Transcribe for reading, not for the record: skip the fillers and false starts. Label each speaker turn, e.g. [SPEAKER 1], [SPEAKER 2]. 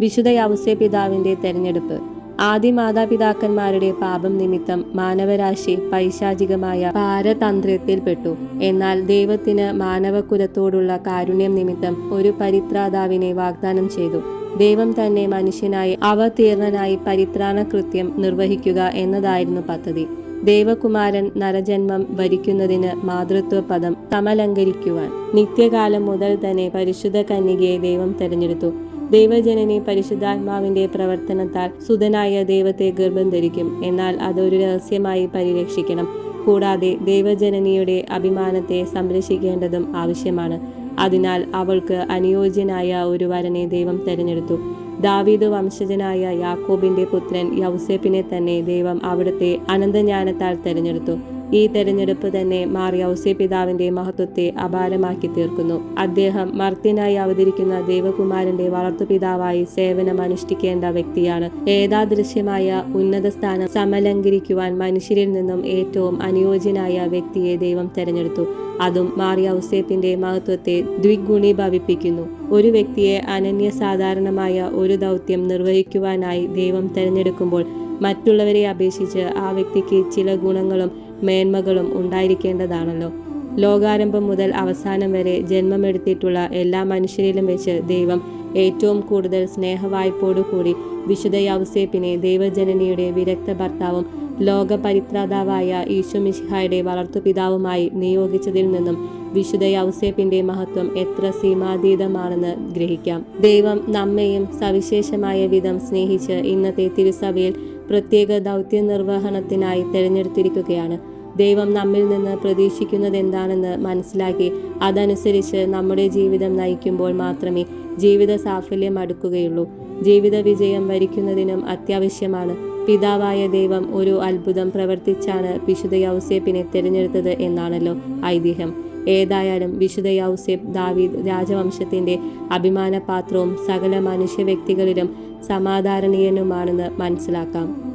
[SPEAKER 1] വിശുദ്ധ യൗസേപ്പ് പിതാവിന്റെ തെരഞ്ഞെടുപ്പ്. ആദി മാതാപിതാക്കന്മാരുടെ പാപം നിമിത്തം മാനവരാശി പൈശാചികമായ പാരതന്ത്ര്യത്തിൽപ്പെട്ടു. എന്നാൽ ദൈവത്തിന് മാനവകുലത്തോടുള്ള കാരുണ്യം നിമിത്തം ഒരു പരിത്രാതാവിനെ വാഗ്ദാനം ചെയ്തു. ദൈവം തന്നെ മനുഷ്യനായി അവതീർണനായി പരിത്രാണ കൃത്യം നിർവഹിക്കുക എന്നതായിരുന്നു പദ്ധതി. ദൈവകുമാരൻ നരജന്മം വരിക്കുന്നതിന് മാതൃത്വ പദം സമലങ്കരിക്കുവാൻ നിത്യകാലം മുതൽ തന്നെ പരിശുദ്ധ കന്യകയെ ദൈവം തെരഞ്ഞെടുത്തു. ദൈവജനനി പരിശുദ്ധാത്മാവിന്റെ പ്രവർത്തനത്താൽ സുതനായ ദൈവത്തെ ഗർഭം ധരിക്കും. എന്നാൽ അതൊരു രഹസ്യമായി പരിരക്ഷിക്കണം. കൂടാതെ ദൈവജനനിയുടെ അഭിമാനത്തെ സംരക്ഷിക്കേണ്ടതും ആവശ്യമാണ്. അതിനാൽ അവൾക്ക് അനുയോജ്യനായ ഒരു വരനെ ദൈവം തെരഞ്ഞെടുത്തു. ദാവീദ് വംശജനായ യാക്കോബിന്റെ പുത്രൻ യൗസേപ്പിനെ തന്നെ ദൈവം അവിടുത്തെ അനന്തജ്ഞാനത്താൽ തെരഞ്ഞെടുത്തു. ഈ തെരഞ്ഞെടുപ്പ് തന്നെ മാർ യൗസേപ്പ് പിതാവിന്റെ മഹത്വത്തെ അപാരമാക്കി തീർക്കുന്നു. അദ്ദേഹം മർത്യനായി അവതരിക്കുന്ന ദൈവകുമാരന്റെ വളർത്തുപിതാവായി സേവനം അനുഷ്ഠിക്കേണ്ട വ്യക്തിയാണ്. ഏകാദൃശ്യമായ ഉന്നത സ്ഥാനം സമലങ്കരിക്കുവാൻ മനുഷ്യരിൽ നിന്നും ഏറ്റവും അനുയോജ്യനായ വ്യക്തിയെ ദൈവം തെരഞ്ഞെടുത്തു. അതും മാർ യൗസേപ്പിന്റെ മഹത്വത്തെ ദ്വിഗുണീഭവിപ്പിക്കുന്നു. ഒരു വ്യക്തിയെ അനന്യസാധാരണമായ ഒരു ദൗത്യം നിർവഹിക്കുവാനായി ദൈവം തെരഞ്ഞെടുക്കുമ്പോൾ മറ്റുള്ളവരെ അപേക്ഷിച്ച് ആ വ്യക്തിക്ക് ചില ഗുണങ്ങളും മേന്മകളും ഉണ്ടായിരിക്കേണ്ടതാണല്ലോ. ലോകാരംഭം മുതൽ അവസാനം വരെ ജന്മമെടുത്തിട്ടുള്ള എല്ലാ മനുഷ്യരിലും വെച്ച് ദൈവം ഏറ്റവും കൂടുതൽ സ്നേഹവായ്പോടുകൂടി വിശുദ്ധ യൗസേപ്പിനെ ദൈവജനനിയുടെ വിരക്ത ഭർത്താവും ലോക പരിത്രാതാവായ ഈശോമിശിഹായുടെ വളർത്തുപിതാവുമായി നിയോഗിച്ചതിൽ നിന്നും വിശുദ്ധ യൗസേപ്പിന്റെ മഹത്വം എത്ര സീമാതീതമാണെന്ന് ഗ്രഹിക്കാം. ദൈവം നമ്മെയും സവിശേഷമായ വിധം സ്നേഹിച്ച് ഇന്നത്തെ തിരുസഭയിൽ പ്രത്യേക ദൗത്യ നിർവഹണത്തിനായി തിരഞ്ഞെടുത്തിരിക്കുകയാണ്. ദൈവം നമ്മിൽ നിന്ന് പ്രതീക്ഷിക്കുന്നത് എന്താണെന്ന് മനസ്സിലാക്കി അതനുസരിച്ച് നമ്മുടെ ജീവിതം നയിക്കുമ്പോൾ മാത്രമേ ജീവിത സാഫല്യം അടുക്കുകയുള്ളൂ. ജീവിത വിജയം വരിക്കുന്നതിനും അത്യാവശ്യമാണ്. പിതാവായ ദൈവം ഒരു അത്ഭുതം പ്രവർത്തിച്ചാണ് വിശുദ്ധ യൗസേപ്പിനെ തിരഞ്ഞെടുത്തത് എന്നാണല്ലോ ഐതിഹ്യം. ഏതായാലും വിശുദ്ധ യൗസേപ്പ് ദാവീദ് രാജവംശത്തിന്റെ അഭിമാനപാത്രവും സകല മനുഷ്യ വ്യക്തികളിലും സമാധാരണീയനുമാണെന്ന് മനസ്സിലാക്കാം.